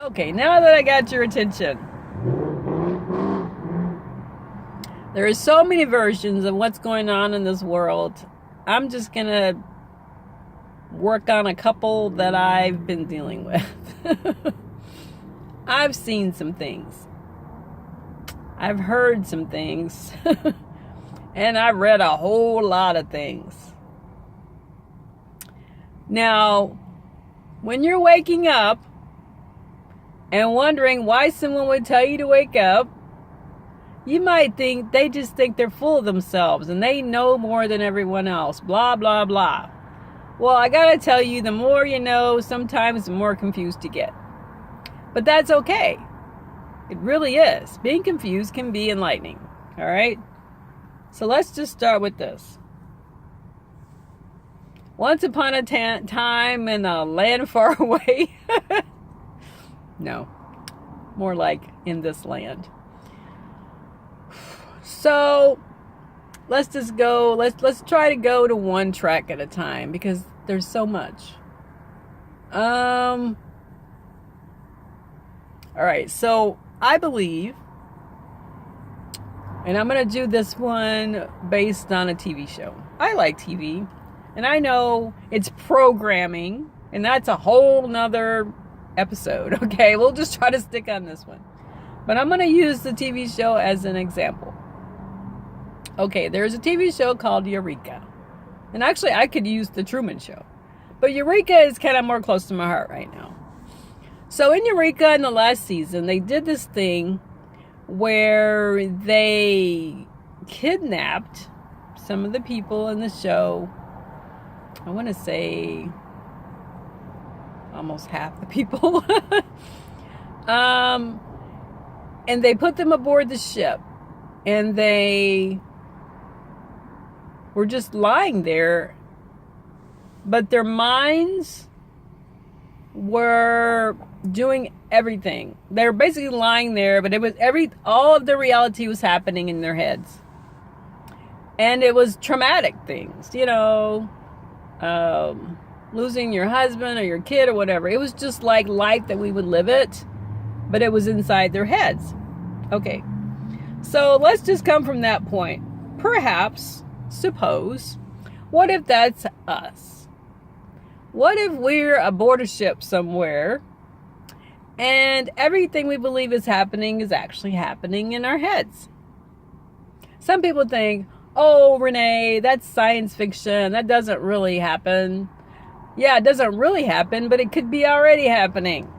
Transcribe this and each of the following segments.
Okay, now that I got your attention, there are so many versions of what's going on in this world. I'm just going to work on a couple that I've been dealing with. I've seen some things. I've heard some things. And I've read a whole lot of things. Now, when you're waking up and wondering why someone would tell you to wake up, you might think they just think they're full of themselves and they know more than everyone else, blah, blah, blah. Well, I gotta tell you, the more you know, sometimes the more confused you get. But that's okay. It really is. Being confused can be enlightening, all right? So let's just start with this. Once upon a time in a land far away. No, more like in this land. So let's just go, let's try to go to one track at a time because there's so much. All right, so I believe, and I'm going to do this one based on a TV show. I like TV, and I know it's programming, and that's a whole nother episode, okay? We'll just try to stick on this one. But I'm going to use the TV show as an example. Okay, there's a TV show called Eureka. And actually, I could use The Truman Show. But Eureka is kind of more close to my heart right now. So in Eureka, in the last season, they did this thing where they kidnapped some of the people in the show. I want to say almost half the people. And they put them aboard the ship. And they were just lying there. But their minds were doing everything. They were basically lying there, but it was all of the reality was happening in their heads. And it was traumatic things, losing your husband or your kid or whatever. It was just like life that we would live it, but it was inside their heads. Okay. So let's just come from that point. Perhaps, suppose, what if that's us? What if we're aboard a ship somewhere and everything we believe is happening is actually happening in our heads? Some people think, oh, Renee, that's science fiction. That doesn't really happen. Yeah, it doesn't really happen, but it could be already happening.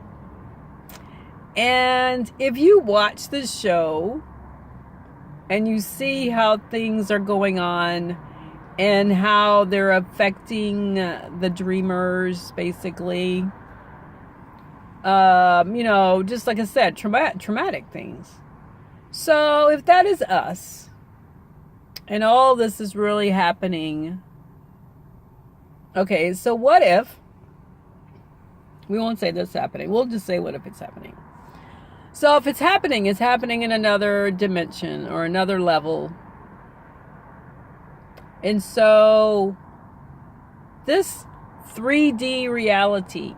And if you watch the show and you see how things are going on and how they're affecting the dreamers, basically, just like I said, traumatic things. So if that is us, and all this is really happening, okay, so what if, we won't say this happening, we'll just say what if it's happening. So if it's happening in another dimension or another level. And so this 3D reality,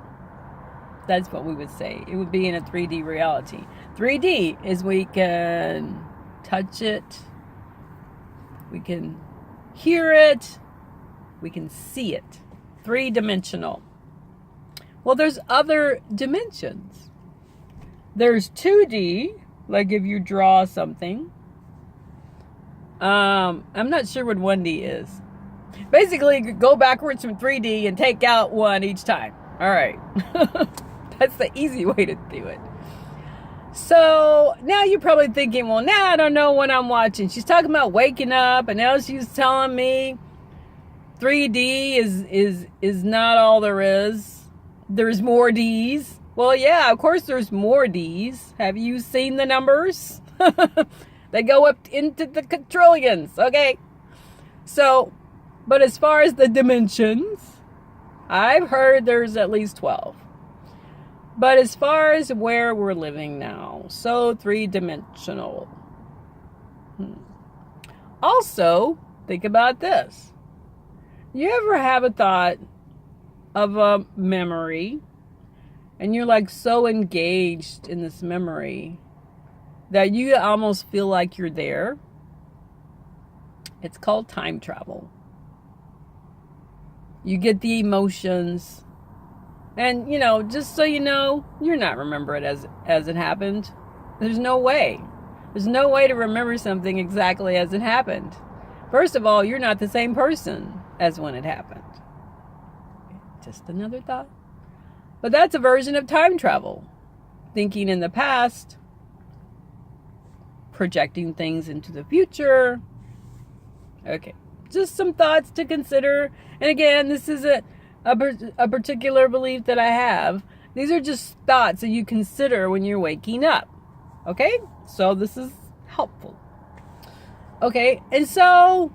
that's what we would say. It would be in a 3D reality. 3D is we can touch it, we can hear it, we can see it. 3-dimensional. Well, there's other dimensions. There's 2D, like if you draw something. I'm not sure what 1D is. Basically, go backwards from 3D and take out 1 each time. All right. That's the easy way to do it. So now you're probably thinking, well, now I don't know what I'm watching. She's talking about waking up, and now she's telling me 3D is not all there is. There's more D's. Well, yeah, of course there's more D's. Have you seen the numbers? They go up into the quadrillions, okay? So, but as far as the dimensions, I've heard there's at least 12. But as far as where we're living now, so 3-dimensional. Also, think about this. You ever have a thought of a memory And you're like so engaged in this memory that you almost feel like you're there. It's called time travel. You get the emotions. And, you know, just so you know, you're not remembering it as it happened. There's no way. There's no way to remember something exactly as it happened. First of all, you're not the same person as when it happened. Just another thought. But that's a version of time travel. Thinking in the past, projecting things into the future. Okay, just some thoughts to consider. And again, this isn't a particular belief that I have. These are just thoughts that you consider when you're waking up. Okay, so this is helpful. Okay, and so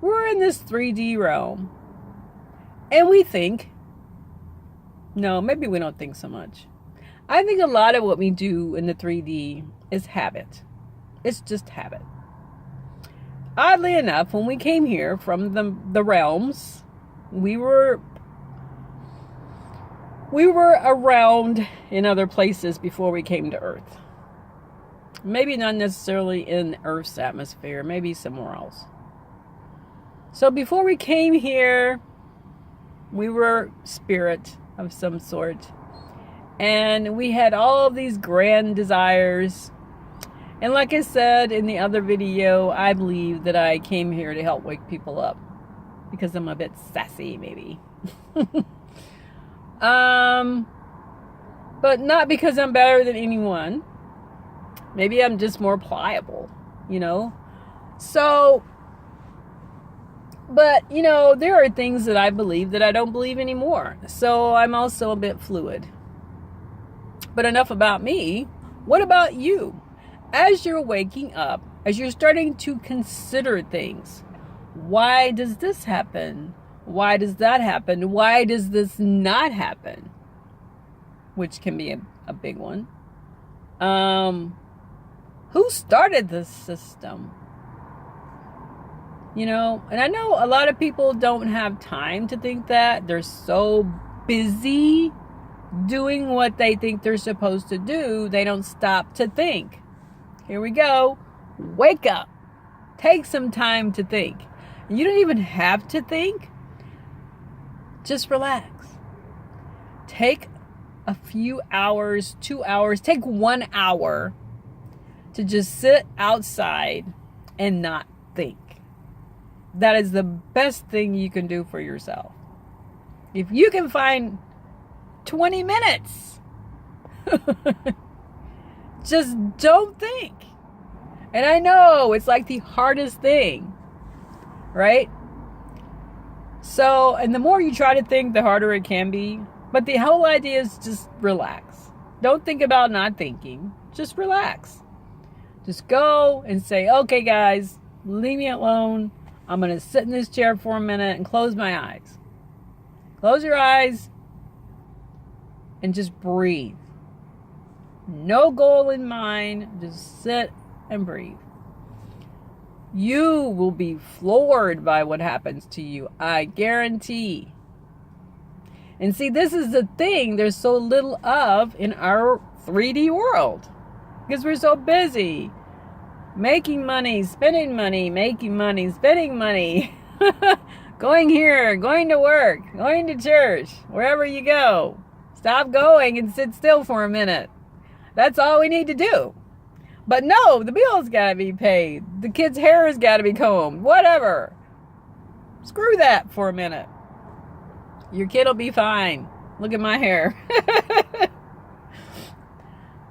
we're in this 3D realm. And we think, no, maybe we don't think so much. I think a lot of what we do in the 3D is habit. It's just habit. Oddly enough, when we came here from the realms, we were around in other places before we came to Earth. Maybe not necessarily in Earth's atmosphere, maybe somewhere else. So before we came here, we were spirit of some sort. And we had all of these grand desires. And like I said in the other video, I believe that I came here to help wake people up. Because I'm a bit sassy, maybe. But not because I'm better than anyone. Maybe I'm just more pliable, you know? So, but, you know, there are things that I believe that I don't believe anymore. So I'm also a bit fluid. But enough about me. What about you? As you're waking up, as you're starting to consider things, why does this happen? Why does that happen? Why does this not happen? Which can be a big one. Who started this system? You know, and I know a lot of people don't have time to think that. They're so busy doing what they think they're supposed to do, they don't stop to think. Here we go. Wake up. Take some time to think. You don't even have to think. Just relax. Take a few hours, 2 hours, take 1 hour to just sit outside and not think. That is the best thing you can do for yourself. If you can find 20 minutes, just don't think. And I know it's like the hardest thing, right? So, and the more you try to think, the harder it can be. But the whole idea is just relax. Don't think about not thinking. Just relax. Just go and say, okay, guys, leave me alone. I'm going to sit in this chair for a minute and close my eyes. Close your eyes and just breathe. No goal in mind. Just sit and breathe. You will be floored by what happens to you. I guarantee. And see, this is the thing there's so little of in our 3D world. Because we're so busy making money, spending money, making money, spending money. Going here, going to work, going to church, wherever you go. Stop going and sit still for a minute. That's all we need to do. But no, the bills gotta be paid. The kid's hair has gotta be combed. Whatever. Screw that for a minute. Your kid will be fine. Look at my hair.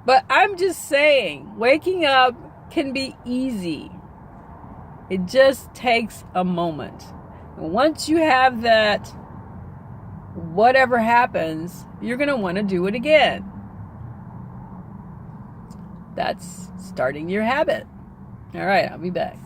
But I'm just saying, waking up can be easy. It just takes a moment. And once you have that, whatever happens, you're going to want to do it again. That's starting your habit. All right, I'll be back.